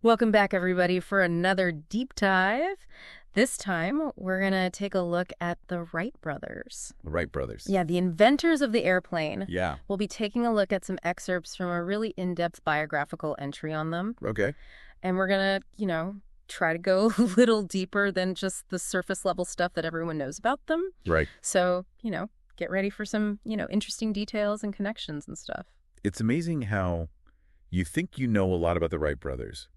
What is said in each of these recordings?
Welcome back, everybody, for another deep dive. This time, we're going to take a look at the Wright brothers. The Wright brothers. Yeah, the inventors of the airplane. Yeah. We'll be taking a look at some excerpts from a really in-depth biographical entry on them. Okay. And we're going to, try to go a little deeper than just the surface level stuff that everyone knows about them. Right. So, get ready for some, interesting details and connections and stuff. It's amazing how you think you know a lot about the Wright brothers,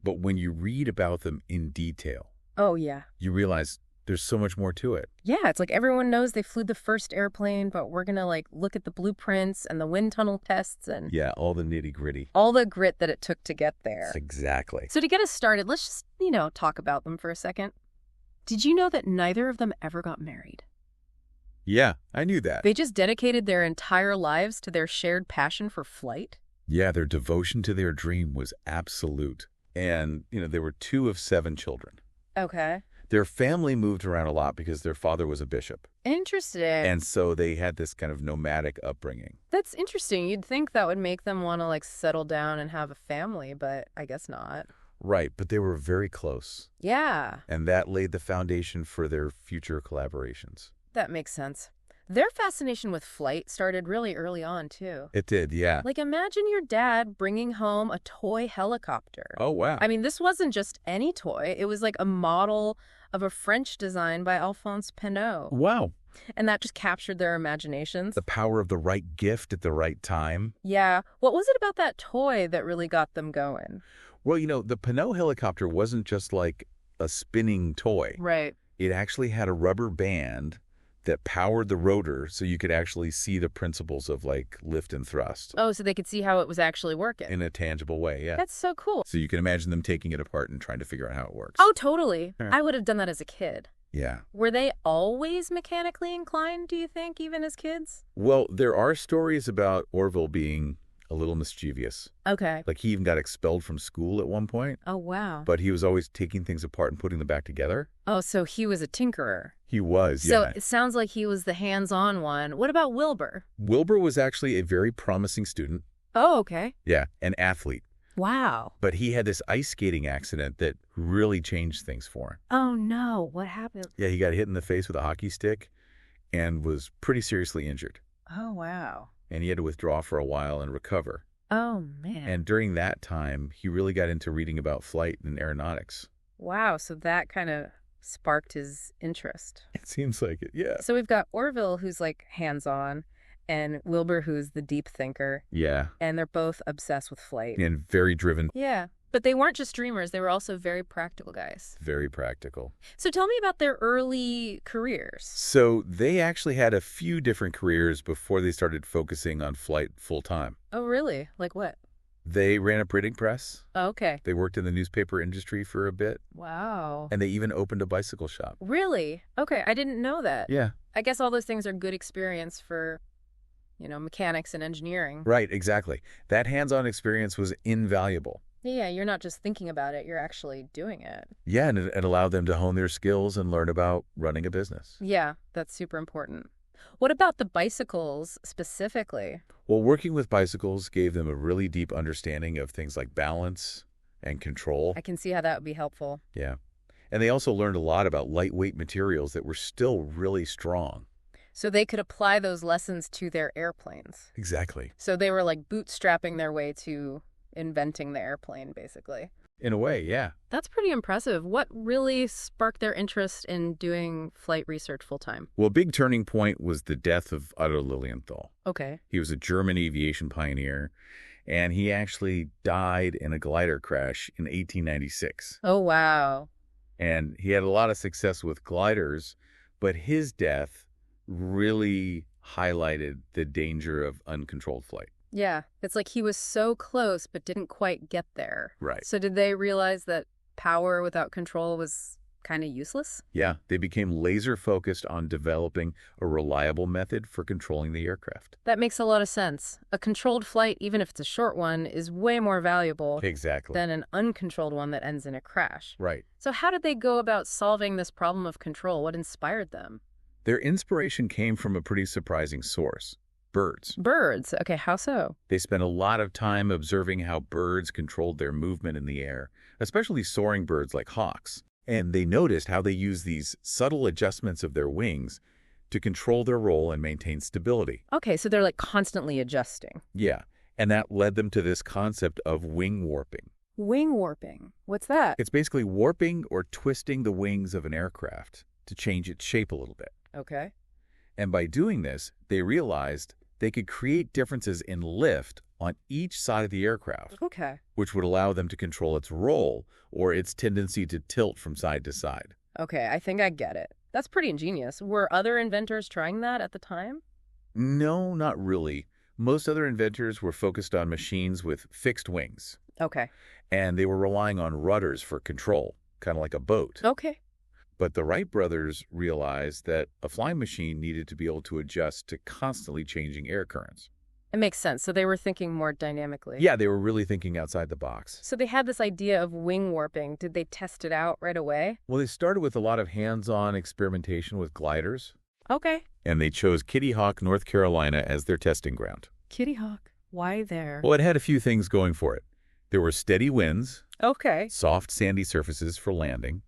but when you read about them in detail, Oh, yeah. you realize there's so much more to it. Yeah, it's like everyone knows they flew the first airplane, but we're going to look at the blueprints and the wind tunnel tests and Yeah, all the nitty-gritty. all the grit that it took to get there. Exactly. So to get us started, let's just, talk about them for a second. Did you know that neither of them ever got married? Yeah, I knew that. They just dedicated their entire lives to their shared passion for flight? Yeah, their devotion to their dream was absolute. And, there were 2 of 7 children. Okay. Their family moved around a lot because their father was a bishop. Interesting. And so they had this kind of nomadic upbringing. That's interesting. You'd think that would make them want to settle down and have a family, but I guess not. Right, but they were very close. Yeah. And that laid the foundation for their future collaborations. That makes sense. Their fascination with flight started really early on, too. It did, yeah. Imagine your dad bringing home a toy helicopter. Oh, wow. I mean, this wasn't just any toy. It was a model of a French design by Alphonse Pénaud. Wow. And that just captured their imaginations. The power of the right gift at the right time. Yeah. What was it about that toy that really got them going? Well, the Pénaud helicopter wasn't just like a spinning toy. Right. It actually had a rubber band that powered the rotor so you could actually see the principles of lift and thrust. Oh, so they could see how it was actually working. In a tangible way, yeah. That's so cool. So you can imagine them taking it apart and trying to figure out how it works. Oh, totally. Yeah. I would have done that as a kid. Yeah. Were they always mechanically inclined, do you think, even as kids? Well, there are stories about Orville being a little mischievous. Okay. He even got expelled from school at one point. Oh, wow. But he was always taking things apart and putting them back together. Oh, so he was a tinkerer. He was, So yeah. it sounds like he was the hands-on one. What about Wilbur? Wilbur was actually a very promising student. Oh, okay. Yeah, an athlete. Wow. But he had this ice skating accident that really changed things for him. Oh, no. What happened? Yeah, he got hit in the face with a hockey stick and was pretty seriously injured. Oh, wow. And he had to withdraw for a while and recover. Oh, man. And during that time, he really got into reading about flight and aeronautics. Wow, so that kind of sparked his interest. It seems like it, yeah. So we've got Orville, who's hands-on, and Wilbur, who's the deep thinker. Yeah, And they're both obsessed with flight. and very driven, Yeah. But they weren't just dreamers. They were also very practical guys. very practical. So tell me about their early careers. So they actually had a few different careers before they started focusing on flight full-time. Oh, really? Like what? They ran a printing press. Oh, okay. They worked in the newspaper industry for a bit. Wow. And they even opened a bicycle shop. Really? Okay, I didn't know that. Yeah. I guess all those things are good experience for, mechanics and engineering. Right, exactly. That hands-on experience was invaluable. Yeah, you're not just thinking about it, you're actually doing it. Yeah, and it allowed them to hone their skills and learn about running a business. Yeah, that's super important. What about the bicycles specifically? Well, working with bicycles gave them a really deep understanding of things like balance and control. I can see how that would be helpful. Yeah. And they also learned a lot about lightweight materials that were still really strong. So they could apply those lessons to their airplanes. Exactly. So they were bootstrapping their way to inventing the airplane, basically. In a way, yeah. That's pretty impressive. What really sparked their interest in doing flight research full-time? Well, a big turning point was the death of Otto Lilienthal. Okay. He was a German aviation pioneer, and he actually died in a glider crash in 1896. Oh, wow. And he had a lot of success with gliders, but his death really highlighted the danger of uncontrolled flight. Yeah, it's like he was so close but didn't quite get there. Right. So did they realize that power without control was kind of useless? Yeah, they became laser focused on developing a reliable method for controlling the aircraft. That makes a lot of sense. A controlled flight, even if it's a short one, is way more valuable Exactly. than an uncontrolled one that ends in a crash. Right. So how did they go about solving this problem of control? What inspired them? Their inspiration came from a pretty surprising source. birds. Birds. Okay, how so? They spent a lot of time observing how birds controlled their movement in the air, especially soaring birds like hawks. And they noticed how they use these subtle adjustments of their wings to control their roll and maintain stability. Okay, so they're like constantly adjusting. Yeah, and that led them to this concept of wing warping. Wing warping. What's that? It's basically warping or twisting the wings of an aircraft to change its shape a little bit. Okay. And by doing this, they realized they could create differences in lift on each side of the aircraft, Okay. which would allow them to control its roll or its tendency to tilt from side to side. Okay, I think I get it. That's pretty ingenious. Were other inventors trying that at the time? No, not really. Most other inventors were focused on machines with fixed wings, Okay. and they were relying on rudders for control, kind of like a boat. Okay. But the Wright brothers realized that a flying machine needed to be able to adjust to constantly changing air currents. It makes sense. So they were thinking more dynamically. Yeah, they were really thinking outside the box. So they had this idea of wing warping. Did they test it out right away? Well, they started with a lot of hands-on experimentation with gliders, Okay. and they chose Kitty Hawk, North Carolina as their testing ground. Kitty Hawk. Why there? Well, it had a few things going for it. There were steady winds, Okay. soft sandy surfaces for landing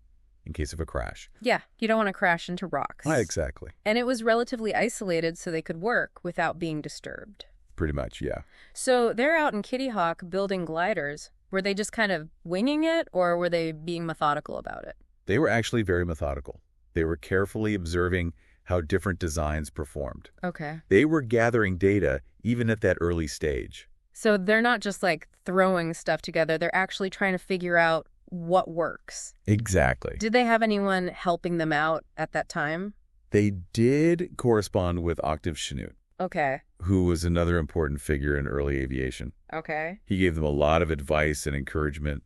in case of a crash. Yeah, you don't want to crash into rocks. Exactly. And it was relatively isolated so they could work without being disturbed. Pretty much, yeah. So they're out in Kitty Hawk building gliders. Were they just kind of winging it, or were they being methodical about it? They were actually very methodical. They were carefully observing how different designs performed. Okay. They were gathering data even at that early stage. So they're not just like throwing stuff together. They're actually trying to figure out what works. Exactly. Did they have anyone helping them out at that time? They did correspond with Octave Chanute, Okay. who was another important figure in early aviation. Okay. He gave them a lot of advice and encouragement,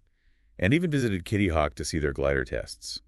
and even visited Kitty Hawk to see their glider tests.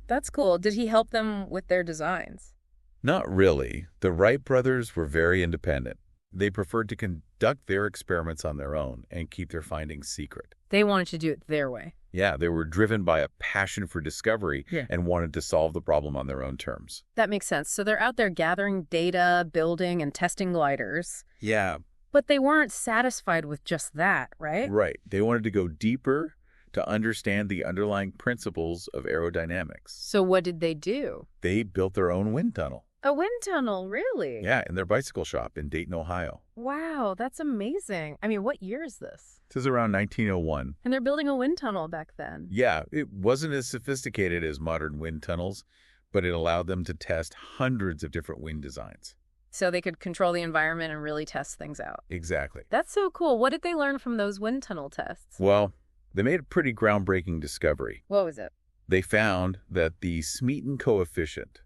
That's cool. Did he help them with their designs? Not really. The Wright brothers were very independent. They preferred to conduct their experiments on their own and keep their findings secret. They wanted to do it their way. Yeah, they were driven by a passion for discovery and wanted to solve the problem on their own terms. That makes sense. So they're out there gathering data, building and testing gliders. Yeah, But they weren't satisfied with just that, right? right. They wanted to go deeper to understand the underlying principles of aerodynamics. So what did they do? They built their own wind tunnel. A wind tunnel, really? Yeah, in their bicycle shop in Dayton, Ohio. Wow, that's amazing. I mean, what year is this? This is around 1901. And they're building a wind tunnel back then. Yeah, it wasn't as sophisticated as modern wind tunnels, but it allowed them to test hundreds of different wind designs. So they could control the environment and really test things out. Exactly. That's so cool. What did they learn from those wind tunnel tests? Well, they made a pretty groundbreaking discovery. What was it? They found that the Smeaton coefficient,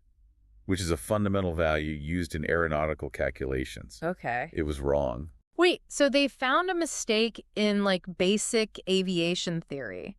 which is a fundamental value used in aeronautical calculations, Okay. it was wrong. Wait, so they found a mistake in like basic aviation theory.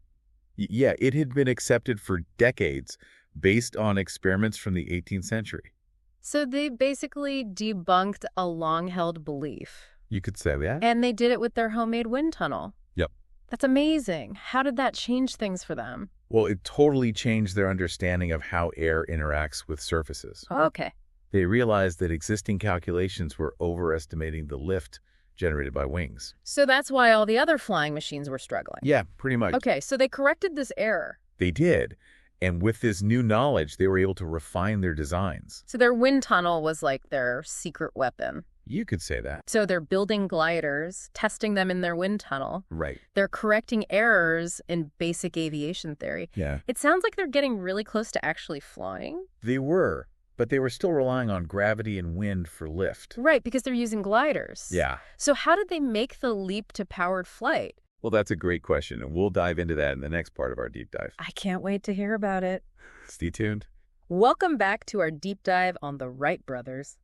Yeah, it had been accepted for decades based on experiments from the 18th century. So they basically debunked a long-held belief. You could say that. And they did it with their homemade wind tunnel. Yep. That's amazing. How did that change things for them? Well, it totally changed their understanding of how air interacts with surfaces. Okay. They realized that existing calculations were overestimating the lift generated by wings. So that's why all the other flying machines were struggling. Yeah, pretty much. Okay, so they corrected this error. They did. And with this new knowledge, they were able to refine their designs. So their wind tunnel was like their secret weapon. You could say that. So they're building gliders, testing them in their wind tunnel. Right. They're correcting errors in basic aviation theory. Yeah. It sounds like they're getting really close to actually flying. They were, but they were still relying on gravity and wind for lift. Right, because they're using gliders. Yeah. So how did they make the leap to powered flight? Well, that's a great question, and we'll dive into that in the next part of our deep dive. I can't wait to hear about it. Stay tuned. Welcome back to our deep dive on the Wright brothers.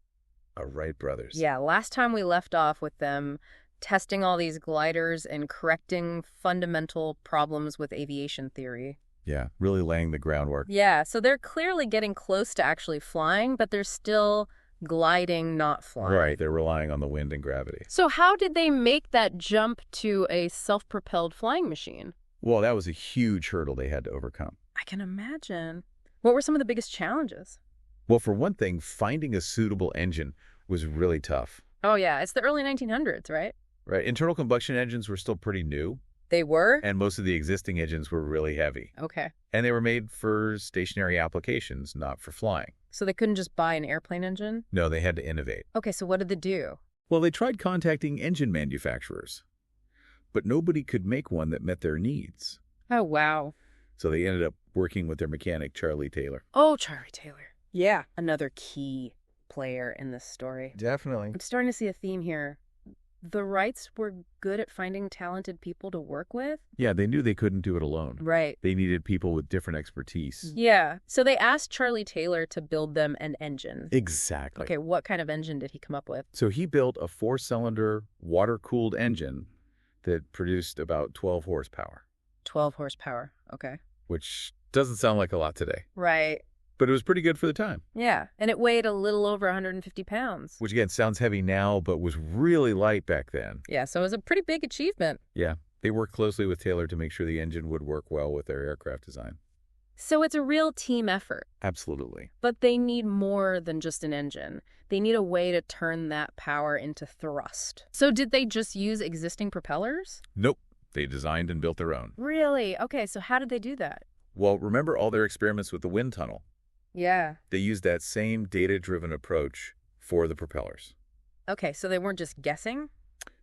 Our Wright brothers. Yeah, last time we left off with them testing all these gliders and correcting fundamental problems with aviation theory. Yeah, really laying the groundwork. Yeah, so they're clearly getting close to actually flying, but they're still gliding, not flying. Right, they're relying on the wind and gravity. So how did they make that jump to a self-propelled flying machine? Well, that was a huge hurdle they had to overcome. I can imagine. What were some of the biggest challenges? Well, for one thing, finding a suitable engine was really tough. Oh, yeah. It's the early 1900s, right? Right? Internal combustion engines were still pretty new, They were? and most of the existing engines were really heavy. Okay. And they were made for stationary applications, not for flying. So they couldn't just buy an airplane engine? No, they had to innovate. Okay, so what did they do? Well, they tried contacting engine manufacturers, but nobody could make one that met their needs. Oh, wow. So they ended up working with their mechanic, Charlie Taylor. Oh, Charlie Taylor. Yeah. Another key player in this story. Definitely. I'm starting to see a theme here. The Wrights were good at finding talented people to work with? Yeah, they knew they couldn't do it alone. Right. They needed people with different expertise. Yeah. So they asked Charlie Taylor to build them an engine. Exactly. Okay, what kind of engine did he come up with? So he built a 4-cylinder, water-cooled engine that produced about 12 horsepower, 12 horsepower. Okay. which doesn't sound like a lot today, Right. but it was pretty good for the time, Yeah. And it weighed a little over 150 pounds. which again sounds heavy now, but was really light back then. Yeah, so it was a pretty big achievement. Yeah, they worked closely with Taylor to make sure the engine would work well with their aircraft design. So it's a real team effort. Absolutely. But they need more than just an engine. They need a way to turn that power into thrust. So did they just use existing propellers? Nope, they designed and built their own. Really? Okay, so how did they do that? Well, remember all their experiments with the wind tunnel? Yeah. They used that same data-driven approach for the propellers. Okay, so they weren't just guessing?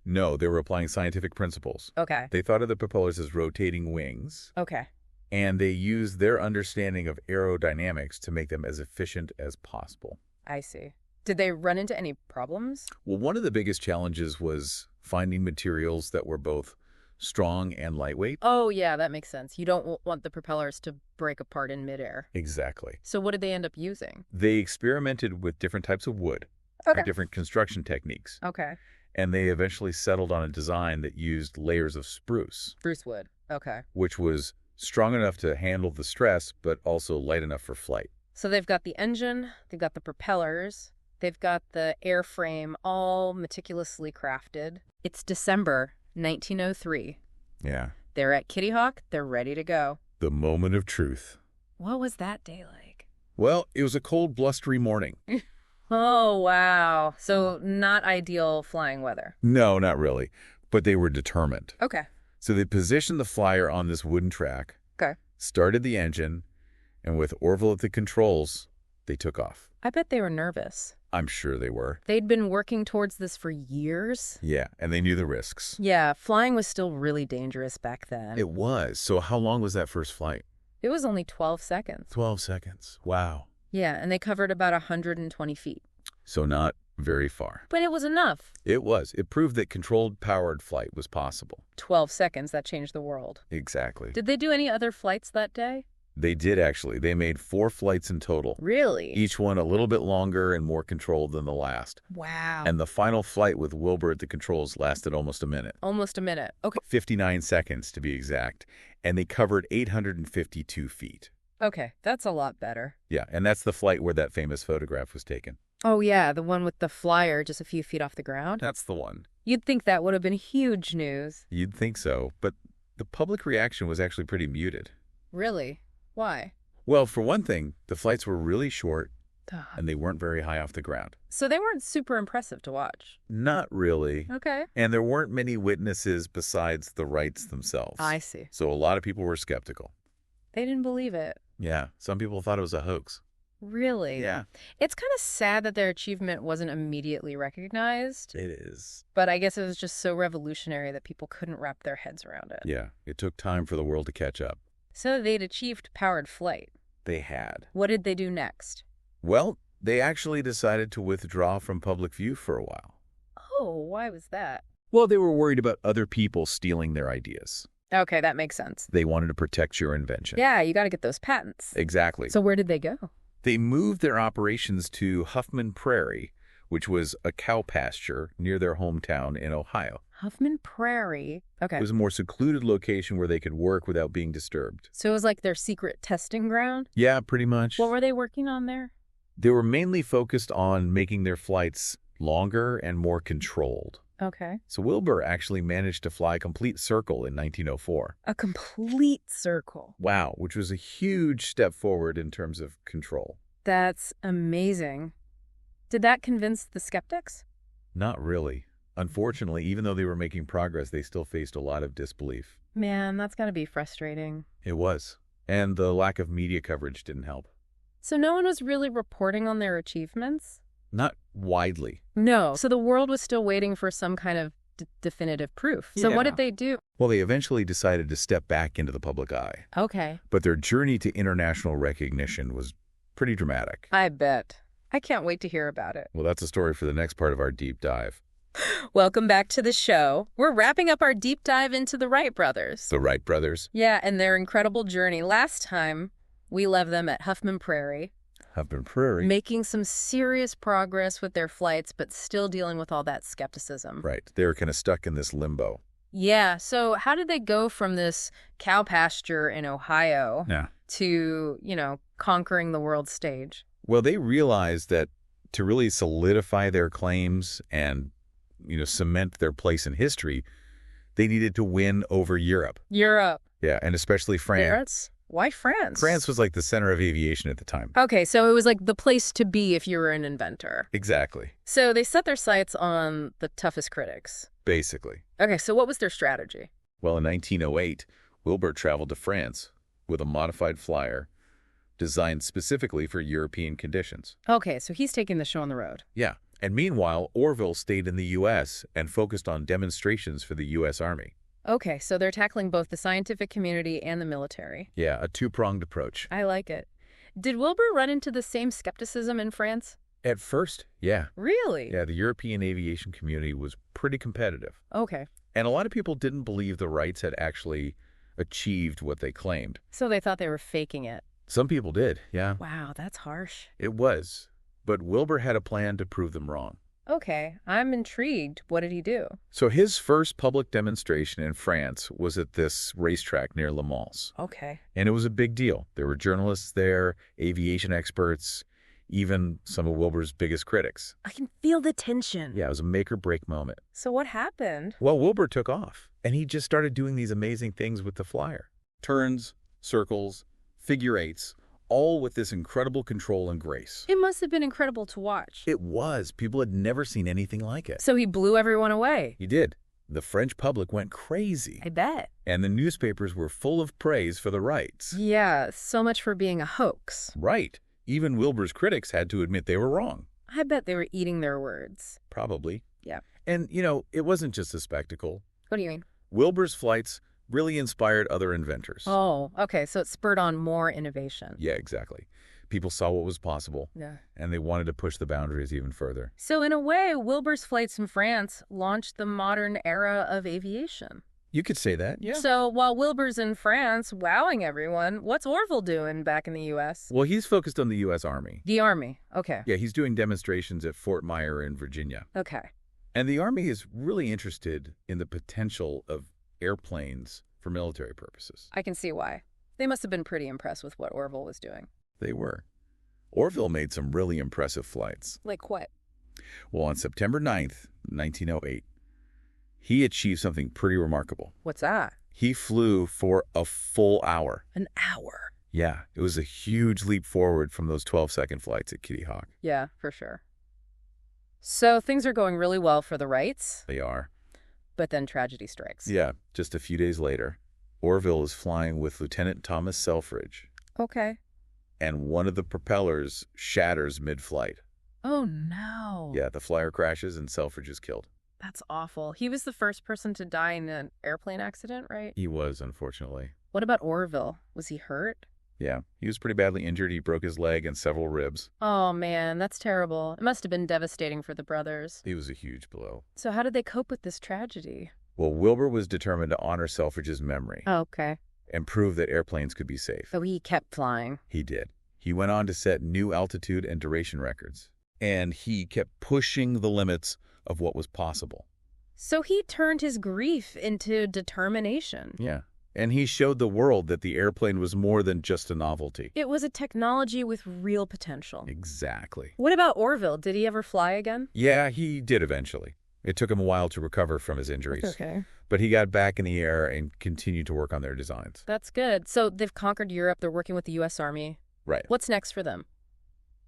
No, they were applying scientific principles. Okay. They thought of the propellers as rotating wings, Okay. and they used their understanding of aerodynamics to make them as efficient as possible. I see. Did they run into any problems? Well, one of the biggest challenges was finding materials that were both strong and lightweight. Oh, yeah, that makes sense. You don't want the propellers to break apart in midair. Exactly. So what did they end up using? They experimented with different types of wood, Okay. different construction techniques, Okay. and they eventually settled on a design that used layers of spruce, Spruce wood. Okay. which was strong enough to handle the stress, but also light enough for flight. So they've got the engine, they've got the propellers, they've got the airframe all meticulously crafted. It's December 1903. Yeah. They're at Kitty Hawk, they're ready to go. The moment of truth. What was that day like? Well, it was a cold, blustery morning. Oh, wow. So not ideal flying weather. No, not really. But they were determined. Okay. So they positioned the flyer on this wooden track, Okay. started the engine, and with Orville at the controls, they took off. I bet they were nervous. I'm sure they were. They'd been working towards this for years. Yeah, and they knew the risks. Yeah, flying was still really dangerous back then. It was. So how long was that first flight? It was only 12 seconds. 12 seconds. Wow. Yeah, and they covered about 120 feet. So not very far. But it was enough. It was. It proved that controlled powered flight was possible. 12 seconds, that changed the world. Exactly. Did they do any other flights that day? They did, actually. They made 4 flights in total. Really? Each one a little bit longer and more controlled than the last. Wow. And the final flight with Wilbur at the controls lasted almost a minute. Almost a minute. Okay. 59 seconds to be exact. And they covered 852 feet. Okay, that's a lot better. Yeah, and that's the flight where that famous photograph was taken. Oh, yeah, the one with the flyer just a few feet off the ground. That's the one. You'd think that would have been huge news. You'd think so, but the public reaction was actually pretty muted. Really? Why? Well, for one thing, the flights were really short Ugh. and they weren't very high off the ground. So they weren't super impressive to watch. Not really. Okay. And there weren't many witnesses besides the Wrights themselves. I see. So a lot of people were skeptical. They didn't believe it. Yeah, some people thought it was a hoax. Really? Yeah. It's kind of sad that their achievement wasn't immediately recognized, It is. but I guess it was just so revolutionary that people couldn't wrap their heads around it. Yeah, it took time for the world to catch up. So they'd achieved powered flight. They had. What did they do next? Well, they actually decided to withdraw from public view for a while. Oh, why was that? Well, they were worried about other people stealing their ideas. Okay, that makes sense. They wanted to protect your invention. Yeah, you got to get those patents. Exactly. So where did they go? They moved their operations to Huffman Prairie, which was a cow pasture near their hometown in Ohio. Huffman Prairie. Okay. It was a more secluded location where they could work without being disturbed. So it was like their secret testing ground? Yeah, pretty much. What were they working on there? They were mainly focused on making their flights longer and more controlled. Okay. So Wilbur actually managed to fly a complete circle in 1904. A complete circle. Wow, which was a huge step forward in terms of control. That's amazing. Did that convince the skeptics? Not really. Unfortunately, even though they were making progress, they still faced a lot of disbelief. Man, that's gotta be frustrating. It was. And the lack of media coverage didn't help. So no one was really reporting on their achievements? Not widely. No. So the world was still waiting for some kind of definitive proof. So what Yeah. did they do? Well, they eventually decided to step back into the public eye. Okay. But their journey to international recognition was pretty dramatic. I bet. I can't wait to hear about it. Well, that's a story for the next part of our deep dive. Welcome back to the show. We're wrapping up our deep dive into the Wright brothers. The Wright brothers. Yeah, and their incredible journey. Last time, we left them at Huffman Prairie, Huffman Prairie. making some serious progress with their flights, but still dealing with all that skepticism. Right. They were kind of stuck in this limbo. Yeah, so how did they go from this cow pasture in Ohio Yeah. to, conquering the world stage? Well, they realized that to really solidify their claims and, cement their place in history, they needed to win over Europe. Europe. Yeah, and especially France. France? Why France? France was like the center of aviation at the time. Okay, so it was like the place to be if you were an inventor. Exactly. So they set their sights on the toughest critics. Basically. Okay, so what was their strategy? Well, in 1908, Wilbur traveled to France with a modified flyer designed specifically for European conditions. Okay, so he's taking the show on the road. Yeah. And meanwhile, Orville stayed in the U.S. and focused on demonstrations for the U.S. Army. Okay, so they're tackling both the scientific community and the military. Yeah, a two-pronged approach. I like it. Did Wilbur run into the same skepticism in France? At first, yeah. Really? Yeah, the European aviation community was pretty competitive. Okay. And a lot of people didn't believe the Wrights had actually achieved what they claimed. So they thought they were faking it. Some people did, yeah. Wow, that's harsh. It was. But Wilbur had a plan to prove them wrong. Okay, I'm intrigued. What did he do? So his first public demonstration in France was at this racetrack near Le Mans. Okay. And it was a big deal. There were journalists there, aviation experts, even some of Wilbur's biggest critics. I can feel the tension. Yeah, it was a make-or-break moment. So what happened? Well, Wilbur took off, and he just started doing these amazing things with the flyer. Turns, circles, figure eights, all with this incredible control and grace. It must have been incredible to watch. It was. People had never seen anything like it. So he blew everyone away. He did. The French public went crazy. I bet. And the newspapers were full of praise for the Wrights. Yeah, so much for being a hoax. Right. Even Wilbur's critics had to admit they were wrong. I bet they were eating their words. Probably. Yeah. And, it wasn't just a spectacle. What do you mean? Wilbur's flights really inspired other inventors. Oh, okay, so it spurred on more innovation. Yeah, exactly. People saw what was possible, Yeah. and they wanted to push the boundaries even further. So in a way, Wilbur's flights in France launched the modern era of aviation. You could say that, yeah. So while Wilbur's in France wowing everyone, what's Orville doing back in the U.S.? Well, he's focused on the U.S. Army. The Army. Okay. Yeah, he's doing demonstrations at Fort Myer in Virginia. Okay. And the Army is really interested in the potential of airplanes for military purposes. I can see why. They must have been pretty impressed with what Orville was doing. They were. Orville made some really impressive flights. Like what? Well, on September 9th, 1908, he achieved something pretty remarkable. What's that? He flew for a full hour. An hour. Yeah, it was a huge leap forward from those 12-second flights at Kitty Hawk. Yeah, for sure. So things are going really well for the Wrights, They are. but then tragedy strikes. Yeah, just a few days later, Orville is flying with Lieutenant Thomas Selfridge, Okay. and one of the propellers shatters mid-flight. Oh, no. Yeah, the flyer crashes and Selfridge is killed. That's awful. He was the first person to die in an airplane accident, right? He was, unfortunately. What about Orville? Was he hurt? Yeah, he was pretty badly injured. He broke his leg and several ribs. Oh, man, that's terrible. It must have been devastating for the brothers. It was a huge blow. So how did they cope with this tragedy? Well, Wilbur was determined to honor Selfridge's memory Okay. and prove that airplanes could be safe. So he kept flying. He did. He went on to set new altitude and duration records. And he kept pushing the limits of what was possible. So he turned his grief into determination. Yeah. And he showed the world that the airplane was more than just a novelty. It was a technology with real potential. Exactly. What about Orville? Did he ever fly again? Yeah, he did eventually. It took him a while to recover from his injuries. Okay. But he got back in the air and continued to work on their designs. That's good. So they've conquered Europe. They're working with the U.S. Army. Right. What's next for them?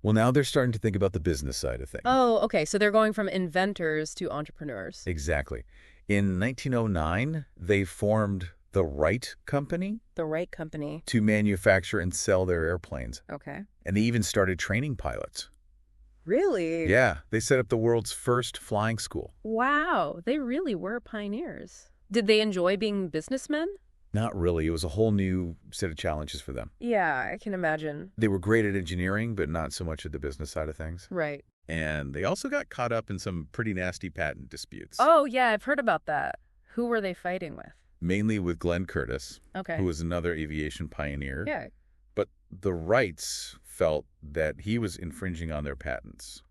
Well, now they're starting to think about the business side of things. Oh, okay. So they're going from inventors to entrepreneurs. Exactly. In 1909, they formed the Wright Company The Wright Company. to manufacture and sell their airplanes. Okay. And they even started training pilots. Really? Yeah, they set up the world's first flying school. Wow. They really were pioneers. Did they enjoy being businessmen? Not really. It was a whole new set of challenges for them. Yeah, I can imagine. They were great at engineering, but not so much at the business side of things. Right. And they also got caught up in some pretty nasty patent disputes. Oh, yeah, I've heard about that. Who were they fighting with? Mainly with Glenn Curtiss, Okay. who was another aviation pioneer. Yeah. But the Wrights felt that he was infringing on their patents.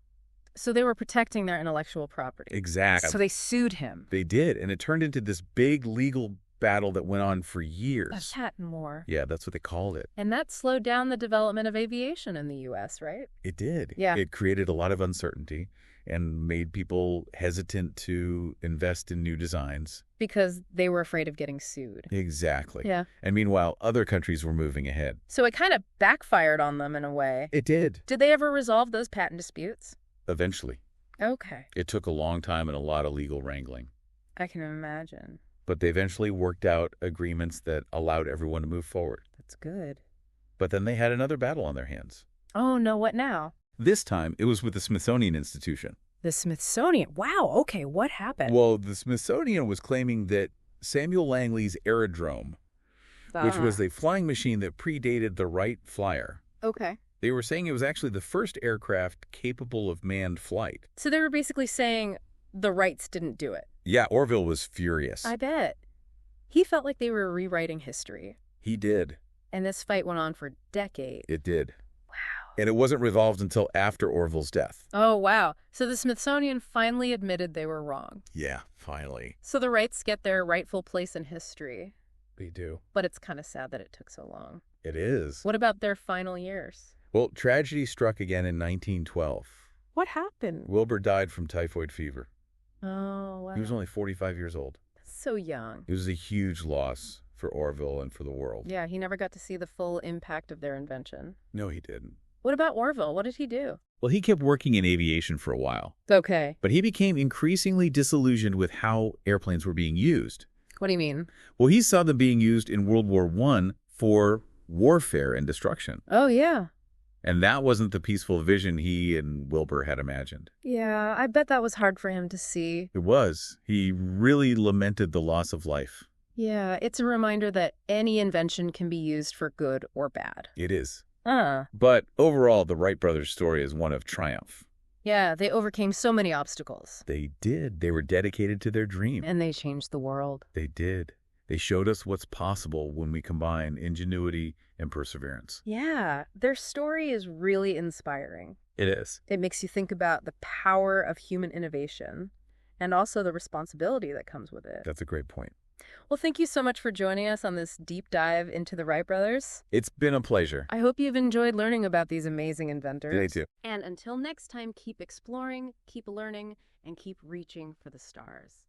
So they were protecting their intellectual property. Exactly. So they sued him. They did, and it turned into this big legal battle that went on for years. A patent war. Yeah, that's what they called it. And that slowed down the development of aviation in the U.S., right? It did. Yeah. It created a lot of uncertainty and made people hesitant to invest in new designs. Because they were afraid of getting sued. Exactly. Yeah. And meanwhile, other countries were moving ahead. So it kind of backfired on them in a way. It did. Did they ever resolve those patent disputes? Eventually. Okay. It took a long time and a lot of legal wrangling. I can imagine. But they eventually worked out agreements that allowed everyone to move forward. That's good. But then they had another battle on their hands. Oh, no, what now? This time, it was with the Smithsonian Institution. The Smithsonian. Wow, okay, what happened? Well, the Smithsonian was claiming that Samuel Langley's aerodrome, which was a flying machine that predated the Wright Flyer, Okay. they were saying it was actually the first aircraft capable of manned flight. So they were basically saying the Wrights didn't do it. Yeah, Orville was furious. I bet. He felt like they were rewriting history. He did. And this fight went on for decades. It did. Wow. And it wasn't resolved until after Orville's death. Oh, wow. So the Smithsonian finally admitted they were wrong. Yeah, finally. So the Wrights get their rightful place in history. They do. But it's kind of sad that it took so long. It is. What about their final years? Well, tragedy struck again in 1912. What happened? Wilbur died from typhoid fever. Oh, wow. He was only 45 years old. So young. It was a huge loss for Orville and for the world. Yeah, he never got to see the full impact of their invention. No, he didn't. What about Orville? What did he do? Well, he kept working in aviation for a while, Okay. but he became increasingly disillusioned with how airplanes were being used. What do you mean? Well, he saw them being used in World War I for warfare and destruction. Oh, yeah. And that wasn't the peaceful vision he and Wilbur had imagined. Yeah, I bet that was hard for him to see. It was. He really lamented the loss of life. Yeah, it's a reminder that any invention can be used for good or bad. It is. Uh. But overall, the Wright brothers' story is one of triumph. Yeah, they overcame so many obstacles. They did. They were dedicated to their dream. And they changed the world. They did. They showed us what's possible when we combine ingenuity and perseverance. Yeah, their story is really inspiring. It is. It makes you think about the power of human innovation and also the responsibility that comes with it. That's a great point. Well, thank you so much for joining us on this deep dive into the Wright brothers. It's been a pleasure. I hope you've enjoyed learning about these amazing inventors. They too. And until next time, keep exploring, keep learning, and keep reaching for the stars.